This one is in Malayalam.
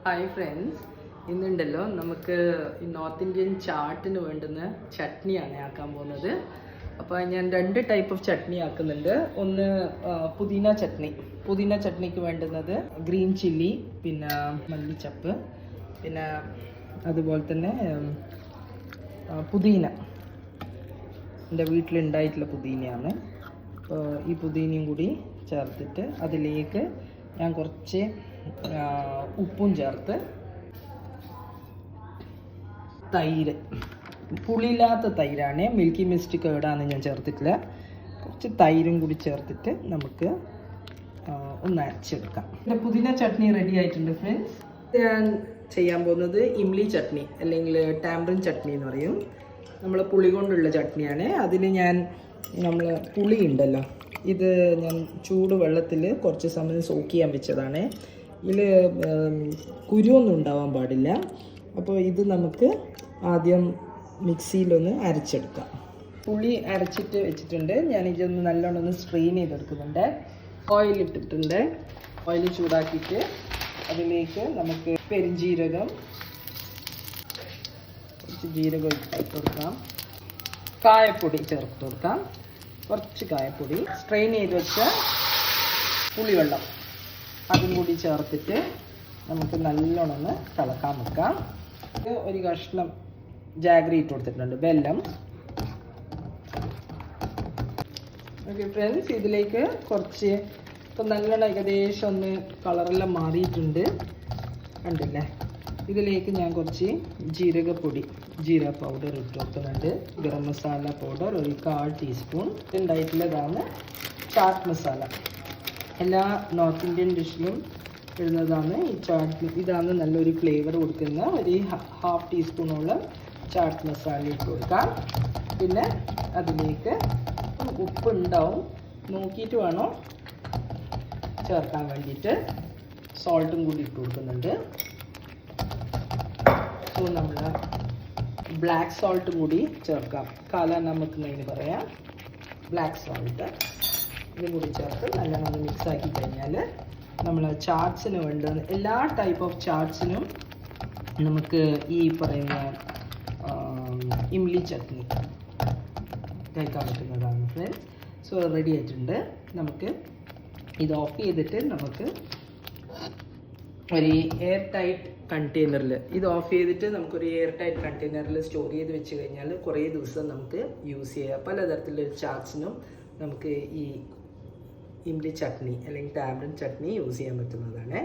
ഹായ് ഫ്രണ്ട്സ്, ഇന്നുണ്ടല്ലോ നമുക്ക് ഈ നോർത്ത് ഇന്ത്യൻ ചാട്ടിന് വേണ്ടുന്ന ചട്നിയാണ് ആക്കാൻ പോകുന്നത്. അപ്പോൾ ഞാൻ 2 ടൈപ്പ് ഓഫ് ചട്നി ആക്കുന്നുണ്ട്. ഒന്ന് പുതിന ചട്നിക്ക് വേണ്ടുന്നത് ഗ്രീൻ ചില്ലി, പിന്നെ മല്ലിച്ചപ്പ്, പിന്നെ അതുപോലെ തന്നെ പുതിന. എൻ്റെ വീട്ടിലുണ്ടായിട്ടുള്ള പുതിനയാണ്. അപ്പോൾ ഈ പുതിനയും കൂടി ചേർത്തിട്ട് അതിലേക്ക് ഞാൻ കുറച്ച് ഉപ്പും ചേർത്ത്, തൈര്, പുളിയില്ലാത്ത തൈരാണ്, മിൽക്കി മിസ്റ്റ് കേടാണ് ഞാൻ ചേർത്തിട്ടില്ല. കുറച്ച് തൈരും കൂടി ചേർത്തിട്ട് നമുക്ക് ഒന്ന് അരച്ചെടുക്കാം. എൻ്റെ പുതിന ചട്നി റെഡി ആയിട്ടുണ്ട് ഫ്രണ്ട്സ്. ഞാൻ ചെയ്യാൻ പോകുന്നത് ഇംലി ചട്നി അല്ലെങ്കിൽ ടാംബ്രിൻ ചട്നി എന്ന് പറയും. നമ്മൾ പുളി കൊണ്ടുള്ള ചട്നിയാണ്. അതിൽ നമ്മൾ പുളി ഉണ്ടല്ലോ, ഇത് ഞാൻ ചൂട് വെള്ളത്തിൽ കുറച്ച് സമയം സോക്ക് ചെയ്യാൻ വെച്ചതാണ്. ഇതിൽ കുരുവൊന്നും ഉണ്ടാവാൻ പാടില്ല. അപ്പോൾ ഇത് നമുക്ക് ആദ്യം മിക്സിയിലൊന്ന് അരച്ചെടുക്കാം. പുളി അരച്ചിട്ട് വെച്ചിട്ടുണ്ട്. ഞാനിതൊന്ന് നല്ലോണം ഒന്ന് സ്ട്രെയിൻ ചെയ്തെടുക്കുന്നുണ്ട്. ഓയിൽ ഇട്ടിട്ടുണ്ട്. ഓയിൽ ചൂടാക്കിയിട്ട് അതിലേക്ക് നമുക്ക് പെരുംജീരകം, കുറച്ച് ജീരകം ഇട്ട് കൊടുക്കാം, കായപ്പൊടി ചേർത്ത് കൊടുക്കാം, കുറച്ച് കായപ്പൊടി, സ്ട്രെയിൻ ചെയ്ത് വെച്ച പുളിവെള്ളം അതും കൂടി ചേർത്തിട്ട് നമുക്ക് നല്ലോണം ഒന്ന് തിളക്കാൻ വെക്കാം. ഇത് ഒരു കഷ്ണം ജാഗ്രി ഇട്ട് കൊടുത്തിട്ടുണ്ട്, വെല്ലം. ഓക്കെ ഫ്രണ്ട്സ്, ഇതിലേക്ക് കുറച്ച് ഇപ്പം നല്ലോണം ഏകദേശം ഒന്ന് കളറെല്ലാം മാറിയിട്ടുണ്ട്, കണ്ടില്ലേ? ഇതിലേക്ക് ഞാൻ കുറച്ച് ജീരക പൗഡർ ഇട്ട് കൊടുക്കുന്നുണ്ട്. ഗരം മസാല പൗഡർ ഒരു 1/4 ടീസ്പൂൺ. ഉണ്ടായിട്ടുള്ളതാണ് ചാറ്റ് മസാല. എല്ലാ നോർത്ത് ഇന്ത്യൻ ഡിഷിലും ഇടുന്നതാണ് ഈ ചാറ്റ്. ഇതാണ് നല്ലൊരു ഫ്ലേവർ കൊടുക്കുന്ന ഒരു 1/2 ടീസ്പൂണോളം ചാറ്റ് മസാല ഇട്ട് കൊടുക്കാം. പിന്നെ അതിലേക്ക് ഉപ്പ് ഉണ്ടാവും, നോക്കിയിട്ട് വേണം ചേർക്കാൻ വേണ്ടിയിട്ട്. സോൾട്ടും കൂടി ഇട്ട് കൊടുക്കുന്നുണ്ട്. സോ നമ്മൾ ബ്ലാക്ക് സോൾട്ട് കൂടി ചേർക്കാം. കാല നമക്ക് എന്നതിന് പറയാം, ബ്ലാക്ക് സോൾട്ട്. ഇതും കൂടി ചേർത്ത് നല്ലോണം മിക്സ് ആക്കി കഴിഞ്ഞാൽ നമ്മൾ ചാട്സിന് വേണ്ട എല്ലാ ടൈപ്പ് ഓഫ് ചാട്സിനും നമുക്ക് ഈ പറയുന്ന ഇംലി ചട്നി കഴിക്കാൻ പറ്റുന്നതാണ് ഫ്രണ്ട്സ്. സോ റെഡി ആയിട്ടുണ്ട്. നമുക്ക് ഇത് ഓഫ് ചെയ്തിട്ട് നമുക്ക് ഒരു എയർ ടൈറ്റ് കണ്ടെയ്നറിൽ നമുക്കൊരു എയർ ടൈറ്റ് കണ്ടെയ്നറിൽ സ്റ്റോർ ചെയ്ത് വെച്ച് കഴിഞ്ഞാൽ കുറേ ദിവസം നമുക്ക് യൂസ് ചെയ്യാം. പലതരത്തിലുള്ള ചാട്സിനും നമുക്ക് ഈ ഇംലി ചട്നി അല്ലെങ്കിൽ ടാംബ്രിൻ ചട്നി യൂസ് ചെയ്യാൻ പറ്റുന്നതാണ്.